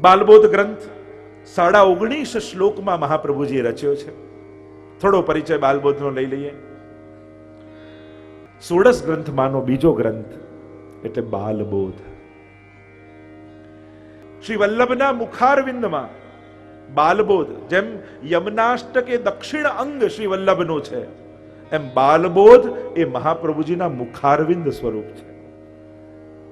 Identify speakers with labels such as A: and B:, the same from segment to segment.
A: બાલબોધ ગ્રંથ 19.5 શ્લોકમાં મહાપ્રભુજીએ રચ્યો છે. થોડો પરિચય બાલબોધનો લઈ લઈએ. 16 ગ્રંથમાંનો બીજો ગ્રંથ એટલે બાલબોધ. શ્રી વલ્લભના મુખારવિંદમાં બાલબોધ, જેમ યમનાષ્ટક એ દક્ષિણ અંગ શ્રી વલ્લભનું છે, એમ બાલબોધ એ મહાપ્રભુજીના મુખારવિંદ સ્વરૂપ છે.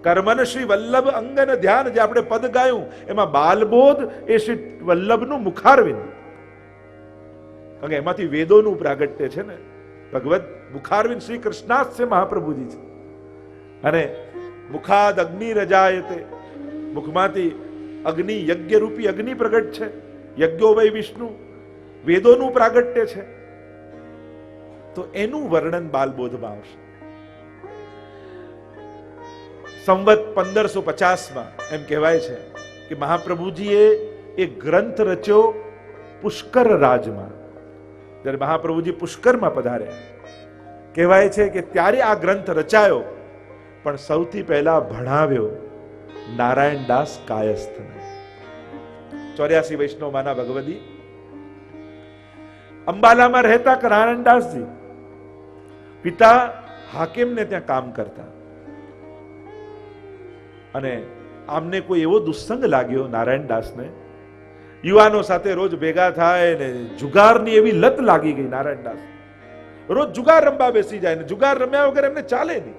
A: કર્મન શ્રી વલ્લભ અંગન ધ્યાન, જે આપણે પદ ગાયું એમાં બાલબોધ એ શ્રી વલ્લભનું મુખારવિંદ. કારણ કે એમાંથી વેદોનું પ્રાગટ્ય છે ને. ભગવત મુખારવિંદ શ્રી કૃષ્ણાસ્ય મહાપ્રભુજી છે. અને મુખાદ અગ્નિ રજાયતે, મુખમાંથી અગ્નિ, યજ્ઞ રૂપી અગ્નિ પ્રગટ છે. યજ્ઞો વૈ વિષ્ણુ, વેદોનું પ્રાગટ્ય છે. તો એનું વર્ણન બાલબોધમાં આવશે. સંવત 1550માં એમ કહેવાય છે કે મહાપ્રભુજીએ એક ગ્રંથ રચ્યો પુષ્કર રાજમાં. જ્યારે મહાપ્રભુજી પુષ્કરમાં પધાર્યા, કહેવાય છે કે ત્યારે આ ગ્રંથ રચાયો, પણ સૌથી પહેલા ભણાવ્યો નારાયણદાસ કાયસ્થને. 84 વૈષ્ણવમાંના ભગવદી અંબાલામાં રહેતા નારાયણદાસજી, પિતા હાકિમને ત્યાં કામ કરતા. અને આમને કોઈ એવો દુસ્સંગ લાગ્યો નારાયણદાસને, યુવાનો સાથે રોજ ભેગા થાય ને જુગારની એવી લત લાગી ગઈ. નારાયણદાસ રોજ જુગાર રમવા બેસી જાય ને જુગાર રમ્યા વગર એમને ચાલે નહીં.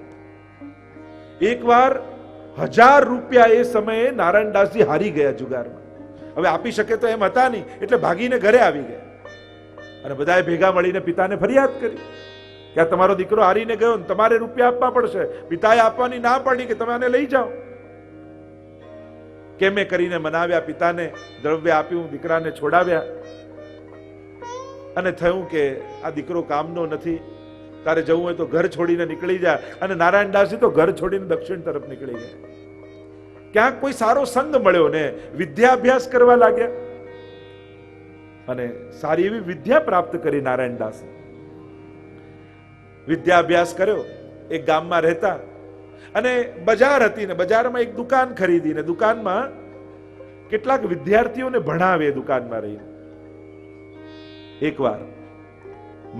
A: એકવાર 1000 રૂપિયા એ સમયે નારાયણદાસજી હારી ગયા જુગારમાં. હવે આપી શકે તો એમ હતા નહીં, એટલે ભાગીને ઘરે આવી ગયા. અને બધાએ ભેગા મળીને પિતાને ફરિયાદ કરી કે આ તમારો દીકરો હારીને ગયો ને તમારે રૂપિયા આપવા પડશે. પિતાએ આપવાની ના પાડી કે તમે આને લઈ જાઓ. કેમે કરીને મનાવ્યા, પિતાને દ્રવ્ય આપ્યું, દીકરાને છોડાવ્યા. અને થયું કે આ દીકરો કામનો નથી, તારે જવું હોય તો ઘર છોડીને નીકળી જા. અને નારાયણદાસજી તો ઘર છોડીને દક્ષિણ તરફ નીકળી ગયા. ક્યાંક કોઈ સારો સંગ મળ્યો ને વિદ્યાભ્યાસ કરવા લાગ્યા. અને સારી એવી વિદ્યા પ્રાપ્ત કરી નારાયણદાસ. વિદ્યાભ્યાસ કર્યો. એક ગામમાં રહેતા અને બજાર હતી ને બજારમાં એક દુકાન ખરીદી ને દુકાનમાં કેટલાક વિદ્યાર્થીઓને ભણાવે. દુકાનમાં રહીને એકવાર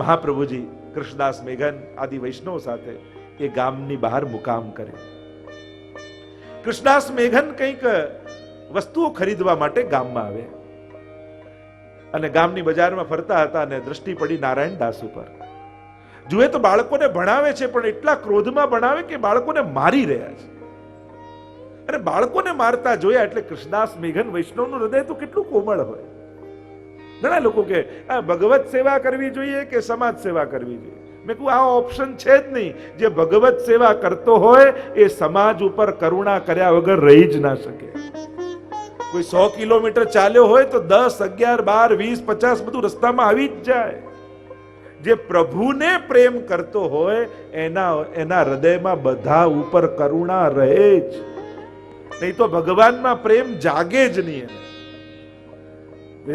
A: મહાપ્રભુજી કૃષ્ણદાસ મેઘન આદિ વૈષ્ણવ સાથે એ ગામની બહાર મુકામ કરે. કૃષ્ણદાસ મેઘન કંઈક વસ્તુઓ ખરીદવા માટે ગામમાં આવે અને ગામની બજારમાં ફરતા હતા અને દ્રષ્ટિ પડી નારાયણદાસ ઉપર. જુએ તો બાળકોને ભણાવે છે, પણ એટલા ક્રોધમાં ભણાવે કે બાળકોને મારી રહ્યા છે. અને બાળકોને મારતા જોયા એટલે કૃષ્ણદાસ મેઘન વૈષ્ણવનું હૃદય તો કેટલું કોમળ હોય. ઘણા લોકો કે આ ભગવત સેવા કરવી જોઈએ કે સમાજ સેવા કરવી જોઈએ. મેં કહું આ ઓપ્શન છે જ નહીં. જે ભગવત સેવા કરતો હોય એ સમાજ ઉપર કરુણા કર્યા વગર રહી જ ના શકે. કોઈ 100 કિલોમીટર ચાલ્યો હોય તો 10, 11, 12, 20, 50 બધું રસ્તામાં આવી જ જાય. જે પ્રભુને પ્રેમ કરતો હોય એના હૃદયમાં બધા ઉપર કરુણા રહે જ. નહીં તો ભગવાનમાં પ્રેમ જાગે જ નહીં.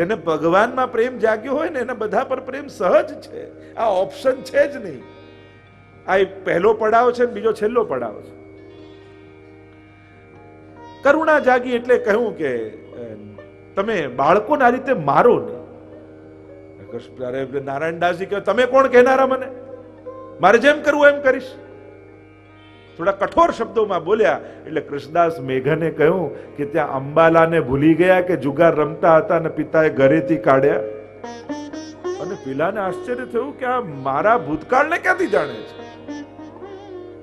A: એને ભગવાનમાં પ્રેમ જાગ્યો હોય ને એના બધા પર પ્રેમ સહજ છે. આ ઓપ્શન છે જ નહીં. આ પહેલો પડાવ છે ને બીજો છેલ્લો પડાવ છે. કરુણા જાગી એટલે કહ્યું કે તમે બાળકોને આ રીતે મારો નહીં. નારાયણદાસજી કહે તમે કોણ કહેનારા મને? મારે જેમ કરવું એમ કરીશ. થોડા કઠોર શબ્દોમાં બોલ્યા એટલે કૃષ્ણદાસ મેઘને કહ્યું કે ત્યાં અંબાલાને ભૂલી ગયા કે જુગાર રમતા હતા અને પિતાએ ઘરેથી કાઢ્યા. અને પેલાને આશ્ચર્ય થયું કે આ મારા ભૂતકાળને ક્યાંથી જાણે છે?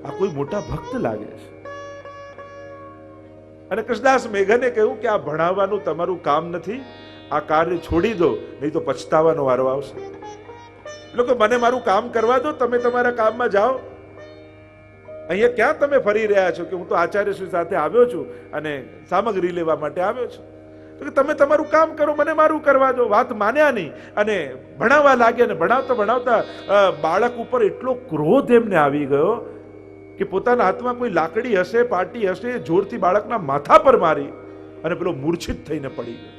A: આ કોઈ મોટા ભક્ત લાગે છે. અને કૃષ્ણદાસ મેઘને કહ્યું કે આ ભણાવવાનું તમારું કામ નથી, આ કાર્ય છોડી દો, નહીં તો પછતાવાનો વારો આવશે. લોકો મને મારું કામ કરવા દો, તમે તમારા કામમાં જાઓ. અહીંયા ક્યાં તમે ફરી રહ્યા છો કે હું તો આચાર્યશ્રી સાથે આવ્યો છું અને સામગ્રી લેવા માટે આવ્યો છું. તો કે તમે તમારું કામ કરો, મને મારું કરવા દો. વાત માન્યા નહીં અને ભણાવવા લાગ્યા. અને ભણાવતા ભણાવતા બાળક ઉપર એટલો ક્રોધ એમને આવી ગયો કે પોતાના હાથમાં કોઈ લાકડી હશે, પાટી હશે, જોરથી બાળકના માથા પર મારી અને પેલો મૂર્છિત થઈને પડી ગયો.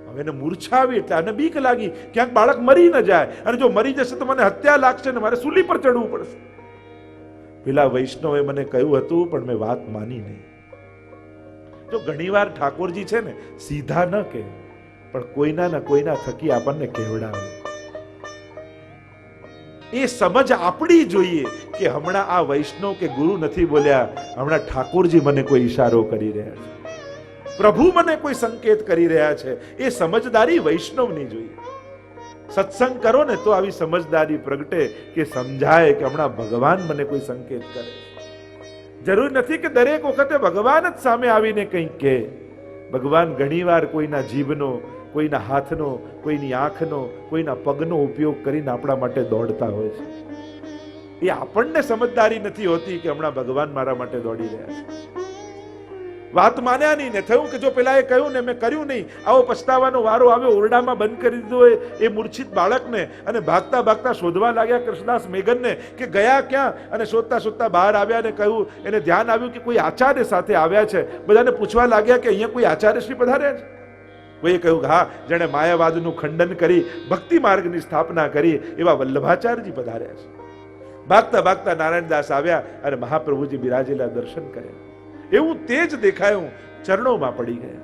A: હવે એને મૂર્છા આવી એટલે આને બીક લાગી ક્યાંક બાળક મરી ન જાય, અને જો મરી જશે તો મને હત્યા લાગશે ને મારે સૂલી પર ચડવું પડશે. પેલા વૈષ્ણવે મને કહ્યું હતું પણ મેં વાત માની નહીં. જો ઘણીવાર ઠાકોરજી છે ને સીધા ન કહે, પણ કોઈના ના કોઈના થકી આપણને કહેવડાવે. એ સમજ આપણી જોઈએ કે હમણાં આ વૈષ્ણવ કે ગુરુ નથી બોલ્યા, હમણાં ઠાકોરજી મને કોઈ ઈશારો કરી રહ્યા છે, પ્રભુ મને કોઈ સંકેત કરી રહ્યા છે. એ સમજદારી વૈષ્ણવની જોઈએ. સત્સંગ કરો ને તો આવી સમજદારી પ્રગટે કે સમજાય કે હમણાં ભગવાન મને કોઈ સંકેત કરે. જરૂર નથી કે દરેક વખતે ભગવાન જ સામે આવીને કંઈક કહે. ભગવાન ઘણીવાર કોઈના જીભનો, કોઈના હાથનો, કોઈની આંખનો, કોઈના પગનો ઉપયોગ કરીને આપણા માટે દોડતા હોય છે. એ આપણને સમજદારી નથી હોતી કે હમણાં ભગવાન મારા માટે દોડી રહ્યા છે. વાત માન્યા નહીં ને થયું કે જો પેલા એ કહ્યું ને મેં કર્યું નહીં, આવો પછતાવાનો વારો આવ્યો. ઓરડામાં બંધ કરી દીધો એ મૂર્છિત બાળકને, અને ભાગતા ભાગતા શોધવા લાગ્યા કૃષ્ણદાસ મેઘનને કે ગયા ક્યાં, અને શોધતા શોધતા બહાર આવ્યા ને કહ્યું, એને ધ્યાન આવ્યું કે કોઈ આચાર્ય સાથે આવ્યા છે. બધાને પૂછવા લાગ્યા કે અહીંયા કોઈ આચાર્ય શ્રી પધાર્યા છે. કોઈએ કહ્યું કે હા, જેણે માયાવાદનું ખંડન કરી ભક્તિ માર્ગની સ્થાપના કરી એવા વલ્લભાચાર્યજી પધાર્યા છે. ભાગતા ભાગતા નારાયણદાસ આવ્યા અને મહાપ્રભુજી બિરાજેલા દર્શન કર્યા. એવું તેજ દેખાયું, ચરણોમાં પડી ગયા.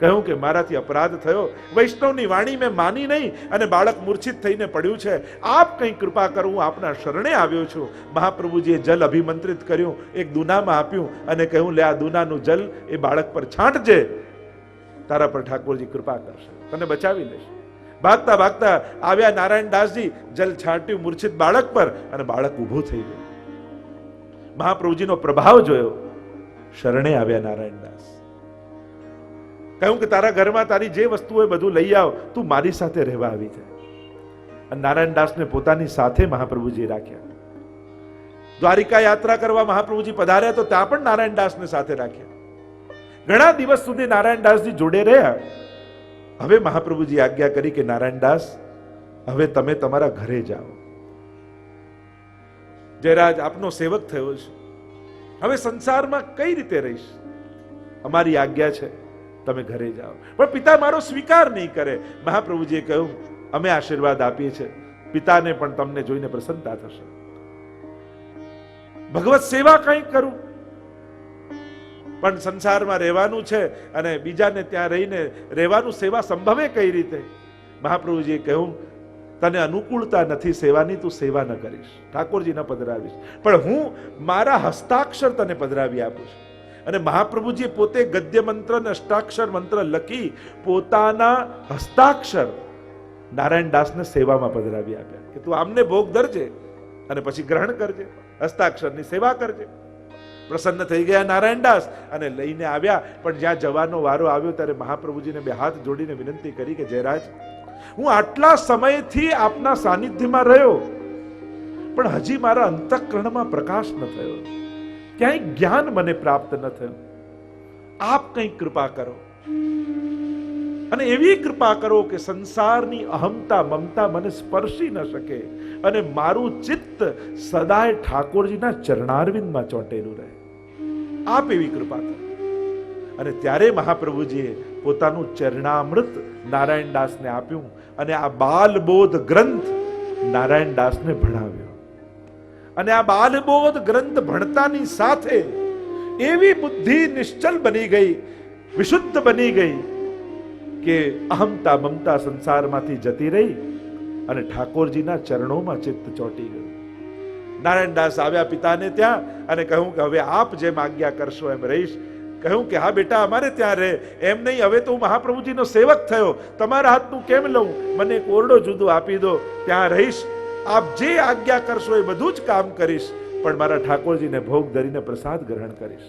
A: કહ્યું કે મારાથી અપરાધ થયો, વૈષ્ણવની વાણી મેં માની નહીં અને બાળક મૂર્છિત થઈને પડ્યું છે. આપ કંઈ કૃપા કરો, હું આપના શરણે આવ્યો છું. મહાપ્રભુજીએ જલ અભિમંત્રિત કર્યું, એક દૂનામાં આપ્યું અને કહ્યું લે આ દૂનાનું જલ એ બાળક પર છાંટજે, તારા પર ઠાકોરજી કૃપા કરશે, તને બચાવી લેશે. ભાગતા ભાગતા આવ્યા નારાયણદાસજી, જલ છાંટ્યું મૂર્છિત બાળક પર અને બાળક ઊભું થઈ ગયું. મહાપ્રભુજીનો પ્રભાવ જોયો, શરણે આવ્યા નારાયણદાસ. કહ્યું કે તારા ઘરમાં તારી જે વસ્તુ હોય બધું લઈ આવ, તું મારી સાથે રહેવા આવી જાય. અને નારાયણદાસને પોતાની સાથે મહાપ્રભુજી રાખ્યા. દ્વારિકા યાત્રા કરવા મહાપ્રભુજી પધાર્યા તો ત્યાં પણ નારાયણદાસને સાથે રાખ્યા. ઘણા દિવસ સુધી નારાયણદાસજી જોડે રહ્યા. હવે મહાપ્રભુજી આજ્ઞા કરી કે નારાયણદાસ, હવે તમે તમારા ઘરે જાઓ. જયરાજ આપનો સેવક થયો છે, હવે સંસારમાં કઈ રીતે રહીશ? અમારી આજ્ઞા છે, તમે ઘરે જાઓ. પણ પિતા મારો સ્વીકાર નહીં કરે. મહાપ્રભુજીએ કહ્યું અમે આશીર્વાદ આપીએ છીએ, પિતાને પણ તમને જોઈને પ્રસન્નતા થશે. ભગવત સેવા કંઈ કરું, પણ સંસારમાં રહેવાનું છે અને બીજાને ત્યાં રહીને રહેવાનું, સેવા સંભવે કઈ રીતે? મહાપ્રભુજીએ કહ્યું તને અનુકૂળતા નથી સેવાની, તું સેવા ન કરીશ, ઠાકોરજી ન પધરાવીશ, પણ હું મારા હસ્તાક્ષર તને પધરાવી આપું છું. અને મહાપ્રભુજીએ પોતે ગદ્ય મંત્ર અને અષ્ટાક્ષર મંત્ર લખી પોતાના હસ્તાક્ષર નારાયણદાસને સેવામાં પધરાવી આપ્યા કે તું આમને ભોગ ધરજે અને પછી ગ્રહણ કરજે, હસ્તાક્ષરની સેવા કરજે. પ્રસન્ન થઈ ગયા નારાયણદાસ અને લઈને આવ્યા. પણ જ્યાં જવાનો વારો આવ્યો ત્યારે મહાપ્રભુજીને બે હાથ જોડીને વિનંતી કરી કે જયરાજ, હું આટલા સમયથી આપના સાનિધ્યમાં રહ્યો, પણ હજી મારા અંતઃકરણમાં પ્રકાશ ન થયો, ક્યાંય જ્ઞાન મને પ્રાપ્ત ન થયું. આપ કંઈક કૃપા કરો, અને એવી કૃપા કરો કે સંસારની અહમતા મમતા મને સ્પર્શી ન શકે અને મારું ચિત્ત સદાય ઠાકોરજીના ચરણારવિંદમાં ચોંટેલું રહે. આપ એવી કૃપા કરો. અને ત્યારે મહાપ્રભુજીએ પોતાનું ચરણામૃત નારાયણદાસને આપ્યું અને આ બાલબોધ ગ્રંથ નારાયણદાસને ભણાવ્યો. અને આ બાલબોધ ગ્રંથ ભણતાની સાથે એવી બુદ્ધિ નિશ્ચલ બની ગઈ, વિશુદ્ધ બની ગઈ કે અહમતા મમતા સંસારમાંથી જતી રહી અને ઠાકોરજીના ચરણોમાં ચિત્ત ચોંટી ગયું. નારાયણદાસ આવ્યા પિતાને ત્યાં અને કહ્યું કે હવે આપ જેમ આજ્ઞા કરશો એમ રહીશ. કહ્યું કે હા બેટા, અમારે ત્યાં રહે. એમ નહીં, હવે તો હું મહાપ્રભુજીનો સેવક થયો, તમારા હાથનું કેમ લઉં, મને એક ઓરડો જુદો આપી દો, ત્યાં રહીશ. આપ જે આજ્ઞા કરશો એ બધું જ કામ કરીશ, પણ મારા ઠાકોરજીને ભોગ ધરીને પ્રસાદ ગ્રહણ કરીશ.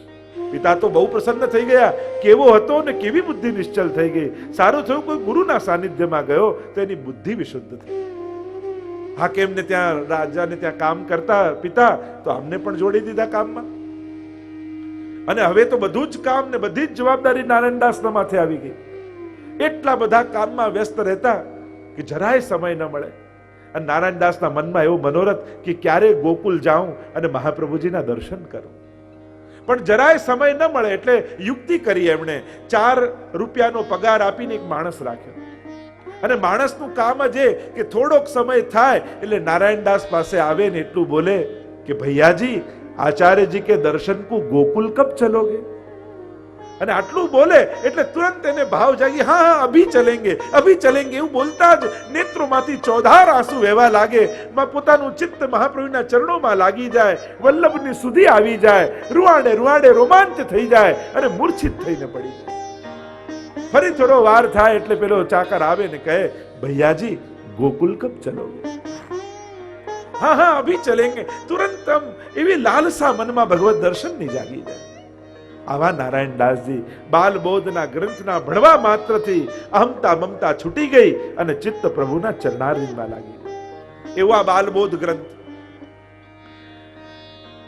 A: પિતા તો બહુ પ્રસન્ન થઈ ગયા. કેવો હતો ને કેવી બુદ્ધિ નિશ્ચલ થઈ ગઈ. સારું થયું કોઈ ગુરુના સાનિધ્યમાં ગયો તો એની બુદ્ધિ વિશુદ્ધ થઈ. હાકેમને ત્યાં, રાજાને ત્યાં કામ કરતા પિતા, તો અમને પણ જોડી દીધા કામમાં. અને હવે તો બધું જ કામ ને બધી જ જવાબદારી નારાયણદાસના માથે આવી ગઈ. એટલા બધા કામમાં વ્યસ્ત રહેતા કે જરાય સમય ન મળે. અને નારાયણદાસના મનમાં એવો મનોરથ કે ક્યારે ગોકુલ જાઉં અને મહાપ્રભુજીના દર્શન કરું, પણ જરાય સમય ન મળે. એટલે યુક્તિ કરી એમણે. 4 રૂપિયાનો પગાર આપીને એક માણસ રાખ્યો. અને માણસનું કામ જ એ કે થોડોક સમય થાય એટલે નારાયણદાસ પાસે આવે ને એટલું બોલે કે ભૈયાજી, आचार्य जी के दर्शन को गोकुल कब चलोगे? અને આટલું બોલે એટલે તુરંત એને ભાવ જાગી, હા હા અભી ચલેંગે એવું બોલતા જ નેત્રોમાંથી ચોધાર આંસુ વહેવા લાગે. પોતાનું ચિત્ત મહાપ્રભુના ચરણોમાં લાગી જાય, વલ્લભની સુધી આવી જાય, રૂવાડે રૂવાડે રોમાંચ થઈ જાય અને મૂર્છિત થઈને પડી જાય. ફરી થોડો વાર થાય એટલે પેલો ચાકર આવે ને કહે, ભૈયાજી ગોકુલ કબ ચલોગે? હા હા અભી ચલેંગે. તુરંત એવી લાલસા મનમાં ભગવત દર્શનની જાગી જાય. આવા નારાયણ દાસજી બાલબોધના ગ્રંથના ભણવા માત્રથી અહમતા મમતા છૂટી ગઈ અને ચિત્ત પ્રભુના ચરણારવિંદમાં લાગી. એવો આ બાલબોધ ગ્રંથ.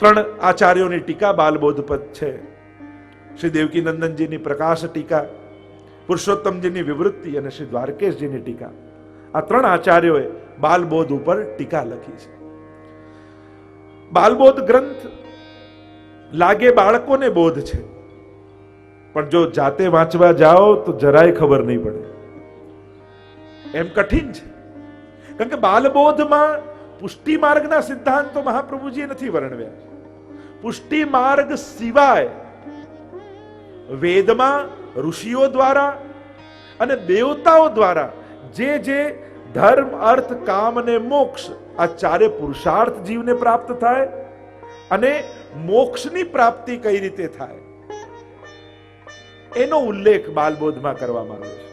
A: 3 આચાર્યોની ટીકા બાલબોધ પદ છે. શ્રી દેવકી નંદનજીની પ્રકાશ ટીકા, પુરુષોત્તમજીની વિવૃત્તિ અને શ્રી દ્વારકેશજીની ટીકા. આ 3 આચાર્યોએ બાલબોધ ઉપર ટીકા લખી છે. બાલબોધ ગ્રંથ લાગે બાળકોને બોધ છે, પણ જો જાતે વાંચવા જાઓ તો જરાય ખબર નહીં પડે, એમ કઠિન છે. કારણ કે બાલબોધમાં પુષ્ટિ માર્ગના સિદ્ધાંતો મહાપ્રભુજીએ નથી વર્ણવ્યા. પુષ્ટિ માર્ગ સિવાય વેદમાં ઋષિઓ દ્વારા અને દેવતાઓ દ્વારા જે ધર્મ, અર્થ, કામ અને મોક્ષ આ 4 પુરુષાર્થ જીવને પ્રાપ્ત થાય અને મોક્ષની પ્રાપ્તિ કઈ રીતે થાય એનો ઉલ્લેખ બાલબોધમાં કરવામાં આવ્યો છે.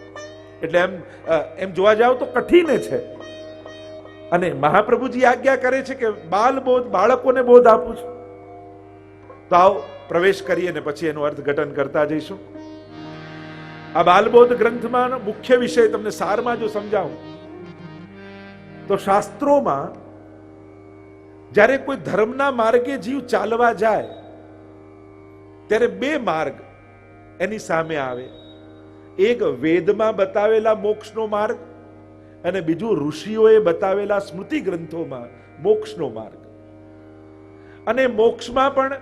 A: એટલે એમ જોવા જાવ તો કઠિન છે. અને મહાપ્રભુજી આજ્ઞા કરે છે કે બાલબોધ, બાળકોને બોધ આપું છું. તો આવો પ્રવેશ કરીએ અને પછી એનું અર્થઘટન કરતા જઈશું. આ બાલબોધ ગ્રંથમાં મુખ્ય વિષય તમને સારમાં જો સમજાવું તો શાસ્ત્રોમાં જ્યારે કોઈ ધર્મના માર્ગે જીવ ચાલવા જાય ત્યારે 2 માર્ગ એની સામે આવે. એક વેદમાં બતાવેલા મોક્ષનો માર્ગ અને બીજું ઋષિઓએ બતાવેલા સ્મૃતિ ગ્રંથોમાં મોક્ષનો માર્ગ. અને મોક્ષમાં પણ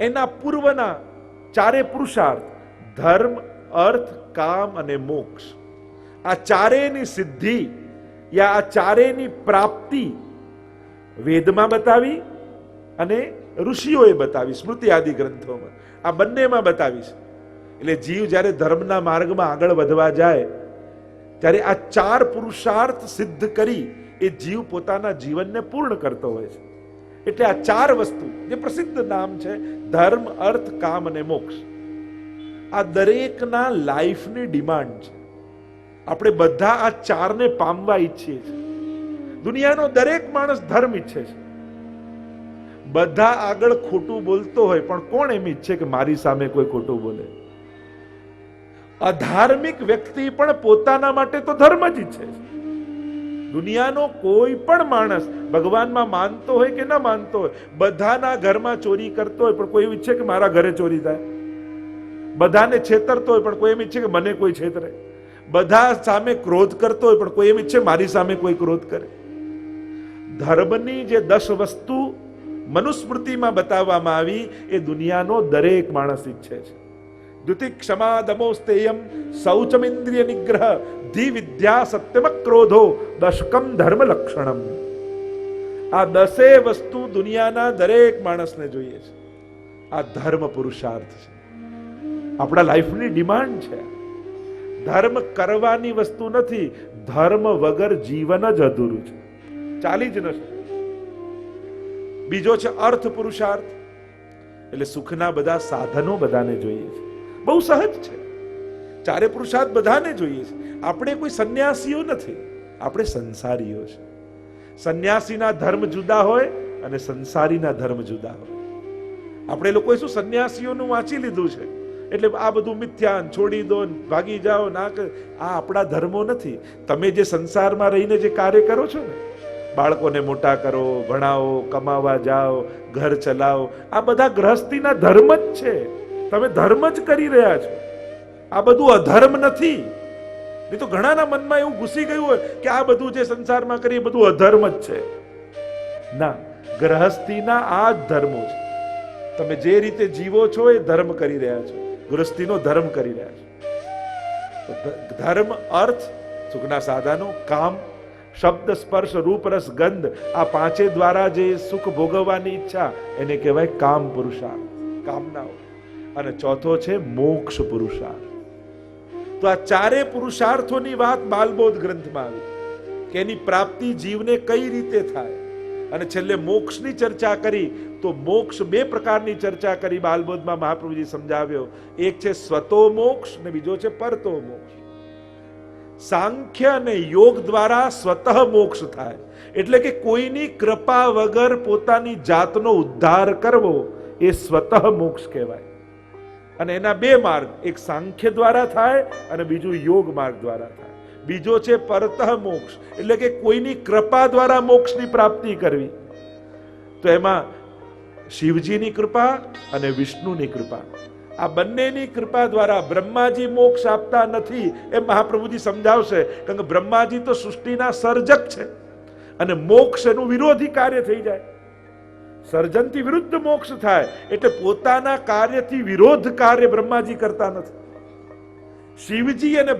A: એના પૂર્વના 4 પુરુષાર્થ ધર્મ, અર્થ, કામ અને મોક્ષ, આ 4ની સિદ્ધિ યા આ 4ની પ્રાપ્તિ વેદમાં બતાવી અને ઋષિઓએ બતાવી સ્મૃતિ આદિ ગ્રંથોમાં. આ બંનેમાં બતાવી છે. એટલે જીવ જ્યારે ધર્મના માર્ગમાં આગળ વધવા જાય ત્યારે આ 4 પુરુષાર્થ સિદ્ધ કરી એ જીવ પોતાના જીવનને પૂર્ણ કરતો હોય છે. એટલે આ 4 વસ્તુ જે પ્રસિદ્ધ નામ છે ધર્મ, અર્થ, કામ અને મોક્ષ, આ દરેકના લાઈફની ડિમાન્ડ છે. આપણે બધા આ 4ને પામવા ઈચ્છીએ છીએ. દુનિયાનો દરેક માણસ ધર્મ ઈચ્છે છે. બધા આગળ ખોટું બોલતો હોય પણ કોણ એમ ઈચ્છે કે મારી સામે કોઈ ખોટું બોલે? અધાર્મિક વ્યક્તિ પણ પોતાના માટે તો ધર્મ જ ઈચ્છે છે. દુનિયાનો કોઈ પણ માણસ ભગવાનમાં માનતો હોય કે ના માનતો હોય, બધાના ઘરમાં ચોરી કરતો હોય પણ કોઈ એમ ઈચ્છે કે મારા ઘરે ચોરી થાય. બધાને છેતરતો હોય પણ કોઈ એમ ઈચ્છે કે મને કોઈ છેતરે. બધા સામે ક્રોધ કરતો હોય પણ કોઈ એમ ઈચ્છે મારી સામે કોઈ ક્રોધ કરે. ધર્મની જે 10 વસ્તુ મનુસ્મૃતિમાં બતાવવામાં આવી એ દુનિયાનો દરેક માણસ ઈચ્છે છે. દ્યુતિ, ક્ષમા, દમો, સ્તેયમ, શૌચમિન્દ્રિય નિગ્રહ, ધી, વિદ્યા, સત્યમ, ક્રોધો, દશકમ ધર્મ લક્ષણમ. આ 10 વસ્તુ દુનિયાના દરેક માણસને જોઈએ છે. આ ધર્મ પુરુષાર્થ છે, આપણા લાઈફની ડિમાન્ડ છે. ધર્મ કરવાની વસ્તુ નથી. ધર્મ વગર જીવન જ અધૂરું છે, ચાલી જ ન શકે. બીજો છે અર્થ પુરુષાર્થ, એટલે સુખના બધા સાધનો બધાને જોઈએ છે. બહુ સહજ છે. 4 પુરુષાર્થ બધાને જોઈએ છે. આપણે કોઈ સંન્યાસીઓ નથી, આપણે સંસારીઓ છે. સંન્યાસીના ધર્મ જુદા હોય અને સંસારીના ધર્મ જુદા હોય. આપણે લોકોએ શું સંન્યાસીઓનું વાંચી લીધું છે એટલે આ બધું મિથ્યાન છોડી દો, ભાગી જાઓ, ના આ આપણા ધર્મો નથી. તમે જે સંસારમાં રહીને જે કાર્ય કરો છો ને, બાળકોને મોટા કરો, ભણાવો, કમાવા જાઓ, ઘર ચલાવો, આ બધા ગૃહસ્થીના ધર્મ જ છે. તમે ધર્મ જ કરી રહ્યા છો. આ બધું અધર્મ નથી. નહીં તો ઘણાના મનમાં એવું ઘૂસી ગયું હોય કે આ બધું જે સંસારમાં કરીએ બધું અધર્મ જ છે. ના, ગૃહસ્થીના આ જ ધર્મો છે. તમે જે રીતે જીવો છો એ ધર્મ કરી રહ્યા છો, ગૃહસ્થીનો ધર્મ કરી રહ્યા છો. ધર્મ, અર્થ, સુખના સાધનો, કામ, શબ્દ, સ્પર્શ, રૂપ, રસ, ગંધ, આ 5 દ્વારા જે સુખ ભોગવવાની ઈચ્છા એને કહેવાય કામ પુરુષાર્થ, કામનાઓ. અને ચોથો છે મોક્ષ પુરુષાર્થ. તો આ ચારે પુરુષાર્થોની વાત બાલબોધ ગ્રંથમાં આવી કે એની પ્રાપ્તિ જીવને કઈ રીતે થાય. અને છેલ્લે મોક્ષની ચર્ચા કરી તો મોક્ષ બે પ્રકારની ચર્ચા કરી બાલબોધમાં મહાપ્રભુજી સમજાવ્યો. એક છે સ્વતો મોક્ષ ને બીજો છે પરતો મોક્ષ. સાંખ્ય અને યોગ દ્વારા સ્વતઃ મોક્ષ થાય, એટલે કે કોઈની કૃપા વગર પોતાની જાતનો ઉદ્ધાર કરવો એ સ્વતઃ મોક્ષ કહેવાય. અને એના બે માર્ગ, એક સાંખ્ય દ્વારા થાય અને બીજું યોગ માર્ગ દ્વારા થાય. બીજો છે પરતઃ મોક્ષ, એટલે કે કોઈની કૃપા દ્વારા મોક્ષની પ્રાપ્તિ કરવી. તો એમાં શિવજીની કૃપા અને વિષ્ણુની કૃપા, આ બંનેની કૃપા દ્વારા બ્રહ્માજી મોક્ષ આપતા નથી એમ મહાપ્રભુજી સમજાવશે. કારણ કે બ્રહ્માજી તો સૃષ્ટિના સર્જક છે અને મોક્ષ એનું વિરોધી કાર્ય થઈ જાય. સર્જનથી વિરુદ્ધ મોક્ષ થાય, એટલે પોતાના કાર્યથી વિરોધ કાર્ય બ્રહ્માજી કરતા નથી. શિવજી અને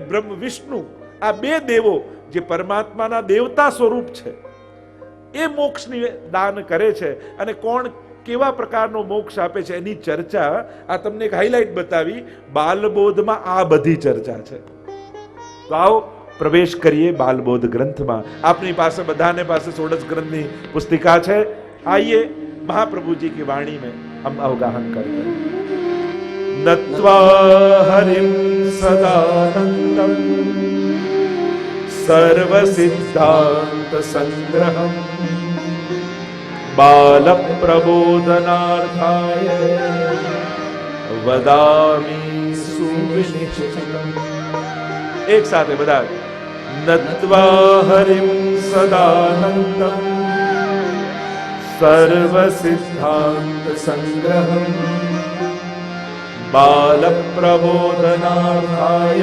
A: વિષ્ણુ આ બે દેવો જે પરમાત્માના દેવતા સ્વરૂપ છે એ મોક્ષની દાન કરે છે. અને કોણ કેવા પ્રકારનો મોક્ષ આપે છે એની ચર્ચા આ તમને એક હાઇલાઇટ બતાવી. બાલબોધમાં આ બધી ચર્ચા છે. તો આવો પ્રવેશ કરીએ બાલબોધ ગ્રંથમાં. આપની પાસે બધાને પાસે ષોડશ ગ્રંથની પુસ્તિકા છે. आइए महाप्रभु जी की वाणी में हम अवगाहन करते हैं. नत्वा हरिं सदानंदम सर्व सिद्धांत संग्रहम बाल प्रबोधनार्थाय वदामि सुविनिश्चितम. एक साथ है बता. नत्वा हरिं सदानंदम सर्व सिद्धांत संग्रहम बाल प्रबोधनार्थाय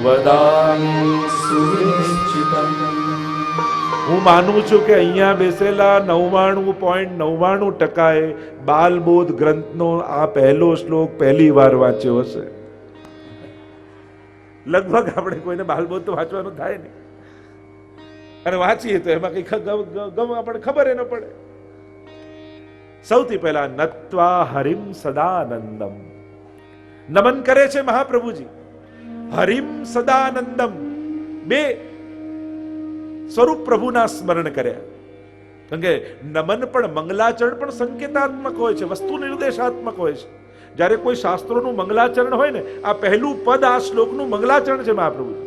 A: वदामि सुनिश्चितम. હું માનું છું કે અહીંયા બેસેલા 99.99% બાલબોધ ગ્રંથનો આ પહેલો શ્લોક પહેલી વાર વાંચ્યો હશે. લગભગ આપણે કોઈને બાલબોધ તો વાંચવાનું થાય નહીં, અને વાંચીએ તો એમાં કઈ આપણે ખબર ન પડે. સૌથી પહેલા નત્વા હરિમ સદાનંદમ, નમન કરે છે મહાપ્રભુજી. હરિમ સદાનંદમ, બે સ્વરૂપ પ્રભુના સ્મરણ કર્યા. કારણ કે નમન પણ મંગલાચરણ પણ સંકેતાત્મક હોય છે, વસ્તુ નિર્દેશાત્મક હોય છે. જ્યારે કોઈ શાસ્ત્રોનું મંગલાચરણ હોય ને, આ પહેલું પદ આ શ્લોકનું મંગલાચરણ છે મહાપ્રભુજી.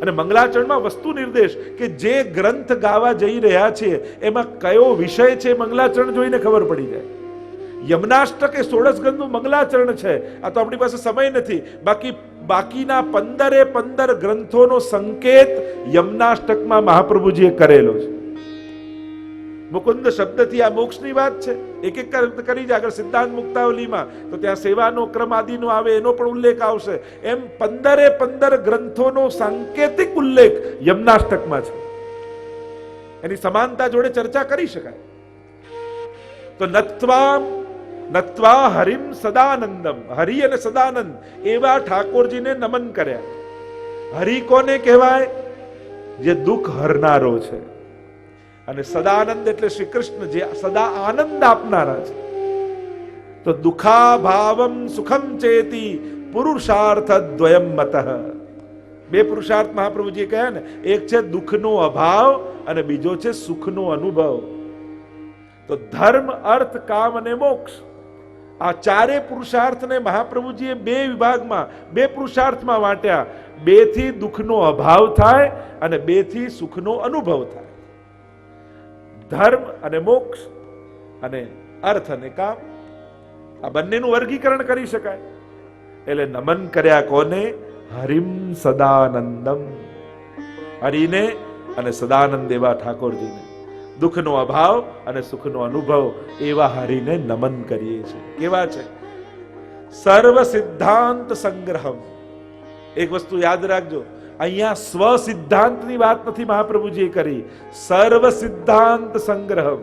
A: અને મંગલાચરણમાં વસ્તુ નિર્દેશ કે જે ગ્રંથ ગાવા જઈ રહ્યા છે એમાં કયો વિષય છે મંગલાચરણ જોઈને ખબર પડી જાય. યમનાષ્ટક એ 16 ગ્રંથનું મંગલાચરણ છે. આ તો આપણી પાસે સમય નથી. બાકીના 15 ગ્રંથોનો સંકેત યમનાષ્ટકમાં મહાપ્રભુજીએ કરેલો છે. મુકુંદ શબ્દથી આ મોક્ષની વાત છે. એક એક કરી જાય. આગળ સિદ્ધાંત મુક્તાવલીમાં તો ત્યાં સેવાનો ક્રમ આદિનો આવે, એનો પણ ઉલ્લેખ આવશે. એમ 15 ગ્રંથોનો સાંકેતિક ઉલ્લેખ યમનાષ્ટકમાં છે. એની સમાનતા જોડે ચર્ચા કરી શકાય. તો નત્વા હરિમ સદાનંદમ, હરિ અને સદાનંદ એવા ઠાકોરજીને નમન કર્યા. હરિ કોને કહેવાય? જે દુઃખ હરનારો છે. અને સદાનંદ એટલે શ્રી કૃષ્ણ, જે સદા આનંદ આપનારા છે. તો દુઃખા ભાવમ સુખમ ચેતી પુરુષાર્થ દ્વયમ મતઃ. બે પુરુષાર્થ મહાપ્રભુજીએ કહ્યા ને, એક છે દુઃખનો અભાવ અને બીજો છે સુખનો અનુભવ. તો ધર્મ, અર્થ, કામ અને મોક્ષ, આ ચારે પુરુષાર્થને મહાપ્રભુજીએ બે વિભાગમાં, બે પુરુષાર્થમાં વાંટ્યા. 2 થી દુઃખનો અભાવ થાય અને 2 થી સુખનો અનુભવ થાય. ધર્મ અને મોક્ષ અને અર્થ અને કામ, આ બંનેનું વર્ગીકરણ કરી શકાય. એટલે નમન કર્યા કોને? હરિમ સદાનંદમ, હરિને અને સદાનંદ એવા ઠાકોરજીને. દુઃખનો અભાવ અને સુખનો અનુભવ એવા હરિને નમન કરીએ છીએ. કેવા છે? સર્વ સિદ્ધાંત સંગ્રહમ. એક વસ્તુ યાદ રાખજો, અહીંયા સ્વ સિદ્ધાંતની વાત નથી મહાપ્રભુજીએ કરી, સર્વ સિદ્ધાંત સંગ્રહમ.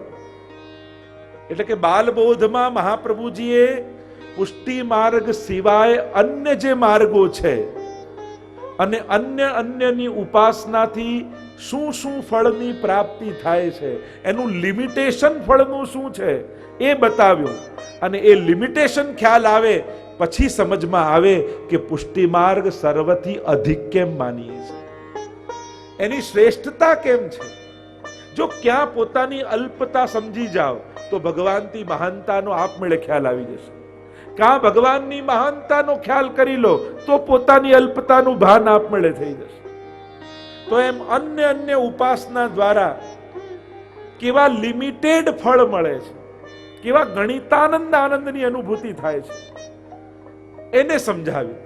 A: એટલે કે બાલબોધમાં મહાપ્રભુજીએ પુષ્ટિ માર્ગ સિવાય અન્ય જે માર્ગો છે અને અન્યની ઉપાસનાથી શું શું ફળની પ્રાપ્તિ થાય છે, એનું લિમિટેશન ફળનું શું છે એ બતાવ્યું. અને એ લિમિટેશન ખ્યાલ આવે પછી સમજમાં આવે કે પુષ્ટિ માર્ગ સર્વથી અધિક કેમ માનીએ છીએ, એની શ્રેષ્ઠતા કેમ છે. જો ક્યાં પોતાની અલ્પતા સમજી જાઓ તો ભગવાનથી મહાનતાનો આપમેળે ખ્યાલ આવી જશે. ક્યાં ભગવાનની મહાનતાનો ખ્યાલ કરી લો તો પોતાની અલ્પતાનું ભાન આપમેળે થઈ જશે. તો એમ અન્ય અન્ય ઉપાસના દ્વારા કેવા લિમિટેડ ફળ મળે છે, કેવા ગણિતાનંદ આનંદની અનુભૂતિ થાય છે, એને સમજાવ્યું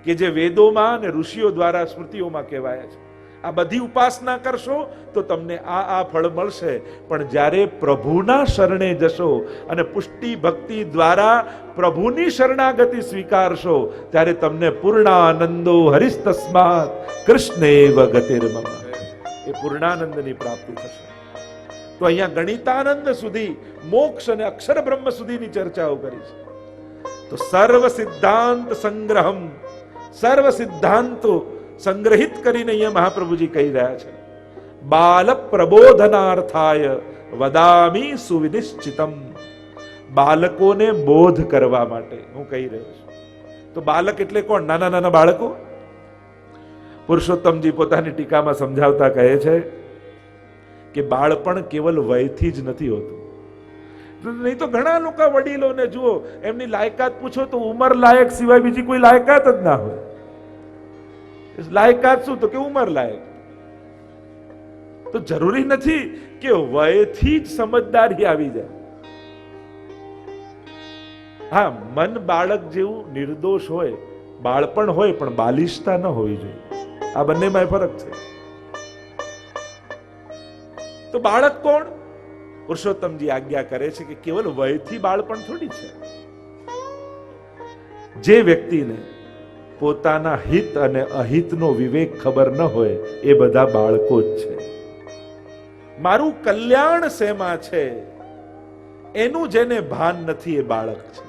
A: કે જે વેદોમાં અને ઋષિઓ દ્વારા સ્મૃતિઓમાં કહેવાયા છે. આ બધી ઉપાસના કરશો તો તમને આ ફળ મળશે. પણ જ્યારે પ્રભુના શરણે જશો અને પુષ્ટિ ભક્તિ દ્વારા પ્રભુની શરણાગતિ સ્વીકારશો ત્યારે તમને પૂર્ણાનંદો હરિસ્તસ્માત કૃષ્ણેવ ગતિર્મમ, એ પૂર્ણાનંદની પ્રાપ્તિ થશે. તો અહીંયા ગણિતાનંદ સુધી, મોક્ષ અને અક્ષર બ્રહ્મ સુધીની ચર્ચાઓ કરી છે. તો સર્વ સિદ્ધાંત સંગ્રહમ, સર્વ સિદ્ધાંતો સંગ્રહિત કરીને અહીંયા મહાપ્રભુજી કહી રહ્યા છે, બાલ પ્રબોધનાર્થાય વદામી સુવિનિશ્ચિતમ. બાળકોને બોધ કરવા માટે હું કહી રહ્યો છું. તો બાળક એટલે કોણ? નાના નાના બાળકો. પુરુષોત્તમજી પોતાની ટીકામાં સમજાવતા કહે છે કે બાળપણ કેવલ વયથી જ નથી હોતું. નહીં તો ઘણા લોકો વડીલોને જુઓ, એમની લાયકાત પૂછો તો ઉંમર લાયક સિવાય બીજી કોઈ લાયકાત જ ના હોય. લાયકાત શું? તો કે ઉંમર લાયક. તો જરૂરી નથી કે વયથી જ સમજદારી આવી જાય. હા, મન બાળક જેવું નિર્દોષ હોય, બાળપણ હોય, પણ બાલિશતા ન હોવી જોઈએ. આ બંનેમાં ફરક છે. તો બાળક કોણ? પુરુષોત્તમજી આજ્ઞા કરે છે કે કેવલ વયથી બાળપણ થોડી છે. જે વ્યક્તિને પોતાના હિત અને અહિતનો વિવેક ખબર ન હોય એ બધા બાળકો જ છે. મારું કલ્યાણ શેમાં છે એનું જેને ભાન નથી એ બાળક છે.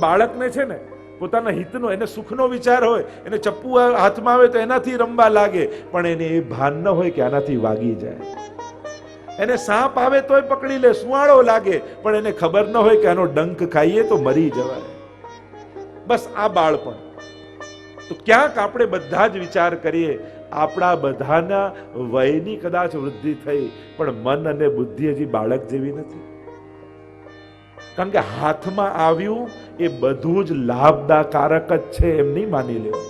A: બાળકને છે ને પોતાના હિતનો, એને સુખનો વિચાર હોય, એને ચપ્પુ હાથમાં આવે તો એનાથી રમવા લાગે, પણ એને એ ભાન ન હોય કે આનાથી વાગી જાય. એને સાપ આવે તોય પકડી લે, સુવાળો લાગે, પણ એને ખબર ન હોય કે આનો ડંક ખાઈએ તો મરી જવાય. બસ આ બાળપણ. તો ક્યાંક આપણે બધા જ વિચાર કરીએ, આપણા બધાના વયની કદાચ વૃદ્ધિ થઈ, પણ મન અને બુદ્ધિ હજી બાળક જેવી નથી. કારણ કે હાથમાં આવ્યું એ બધું જ લાભદાયક જ છે એમ નહીં માની લેવું.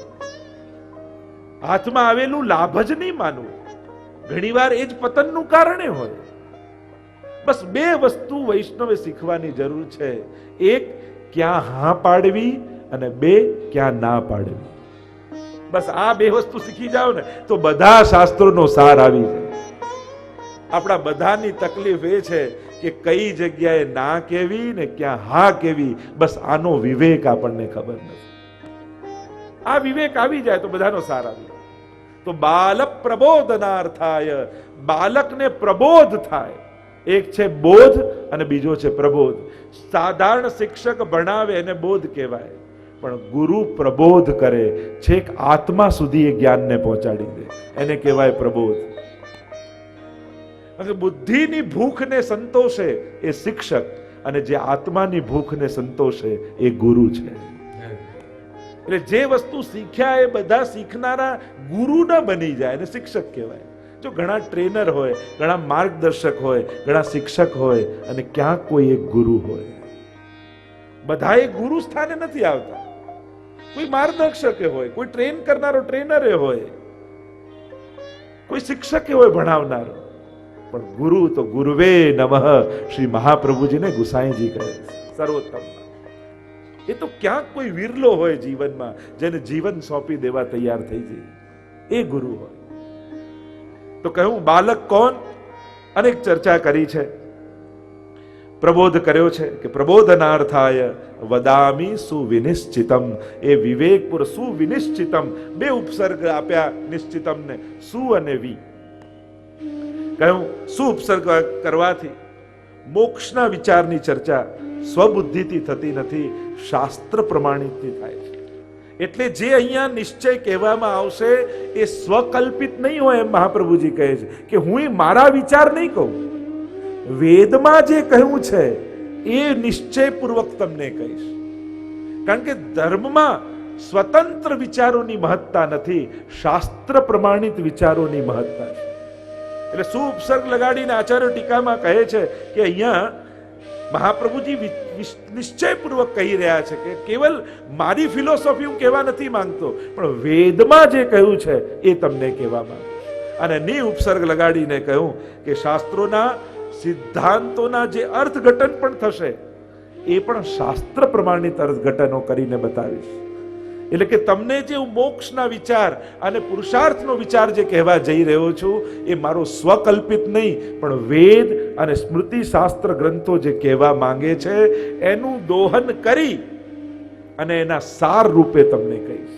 A: હાથમાં આવેલું લાભ જ નહીં માનવું. ઘણીવાર એ જ પતનનું કારણે હોય. બસ બે વસ્તુ વૈષ્ણવે શીખવાની જરૂર છે. એક, ક્યાં હા પાડવી, અને બે, ક્યાં ના પાડવી. બસ આ બે વસ્તુ શીખી જાઓ ને તો બધા શાસ્ત્રોનો સાર આવી જાય. આપણા બધાની તકલીફ એ છે કે કઈ જગ્યાએ ના કેવી ને ક્યાં હા કેવી, બસ આનો વિવેક આપણને ખબર નથી. આ વિવેક આવી જાય તો બધાનો સાર આવી જાય. તો બાલ પ્રબોધનાર્થાય, બાલકને પ્રબોધ થાય. એક છે બોધ અને બીજો છે પ્રબોધ. સાધારણ શિક્ષક ભણાવે એને બોધ કહેવાય, પણ ગુરુ પ્રબોધ કરે, છેક આત્મા સુધી એ જ્ઞાનને પહોંચાડી દે, એને કહેવાય પ્રબોધ. બુદ્ધિની ભૂખને સંતોષે એ શિક્ષક, અને જે આત્માની ભૂખને સંતોષે એ ગુરુ છે. એટલે જે વસ્તુ શીખ્યા એ બધા શીખનારા ગુરુ ન બની જાય એને શિક્ષક કહેવાય. જો ઘણા ટ્રેનર હોય, ઘણા માર્ગદર્શક હોય, ઘણા શિક્ષક હોય, અને ક્યાંક કોઈ એક ગુરુ હોય. બધા એ ગુરુ સ્થાને નથી આવતા. કોઈ માર્ગદર્શકે હોય, કોઈ ટ્રેન કરનારો ટ્રેનરે હોય, કોઈ શિક્ષકે હોય ભણાવનારો, પણ ગુરુ તો ગુરુવે નમઃ શ્રી મહાપ્રભુજીને ગુસાઈજી કહે સર્વોત્તમ. એ તો ક્યાંક કોઈ વિરલો હોય જીવનમાં, જેને જીવન સોંપી દેવા તૈયાર થઈ જાય, એ ગુરુ હોય. તો કહ્યું બાલક કોણ? અનેક ચર્ચા કરી છે. પ્રબોધ કર્યો છે કે પ્રબોધનાર્થાય વદામી સુવિનિશ્ચિતમ. એ વિવેકપુર સુવિનિશ્ચિતમ, બે ઉપસર્ગ આપ્યા નિશ્ચિતમને, સુ અને વિ. કહ્યું સુ ઉપસર્ગ કરવાથી મોક્ષના વિચારની ચર્ચા સ્વબુદ્ધિથી થતી નથી, શાસ્ત્ર પ્રમાણિતથી થાય છે. એટલે જે અહીંયા નિશ્ચય કહેવામાં આવશે એ સ્વકલ્પિત નહીં હોય એમ મહાપ્રભુજી કહે છે કે હું મારા વિચાર નહીં કહું, વેદમાં જે કહ્યું છે એ નિશ્ચયપૂર્વક તમને કહીશ. કારણ કે ધર્મમાં સ્વતંત્ર વિચારોની મહત્તા નથી, શાસ્ત્ર પ્રમાણિત વિચારોની મહત્તા છે. એટલે શું ઉપસર્ગ લગાડીને આચાર્ય ટીકામાં કહે છે કે અહીંયા મહાપ્રભુજી નિશ્ચયપૂર્વક કહી રહ્યા છે કે કેવલ મારી ફિલોસોફી હું કહેવા નથી માંગતો, પણ વેદમાં જે કહ્યું છે એ તમને કહેવા માંગુ. અને ની ઉપસર્ગ લગાડીને કહ્યું કે શાસ્ત્રોના સિદ્ધાંતોના જે અર્થઘટન પણ થશે એ પણ શાસ્ત્ર પ્રમાણિત અર્થઘટનો કરીને બતાવીશ. એટલે કે તમને જે મોક્ષના વિચાર અને પુરુષાર્થનો વિચાર જે કહેવા જઈ રહ્યો છું એ મારો સ્વકલ્પિત નહીં, પણ વેદ અને સ્મૃતિ શાસ્ત્ર ગ્રંથો જે કહેવા માંગે છે એનું દોહન કરી અને એના સાર રૂપે તમને કહીશ.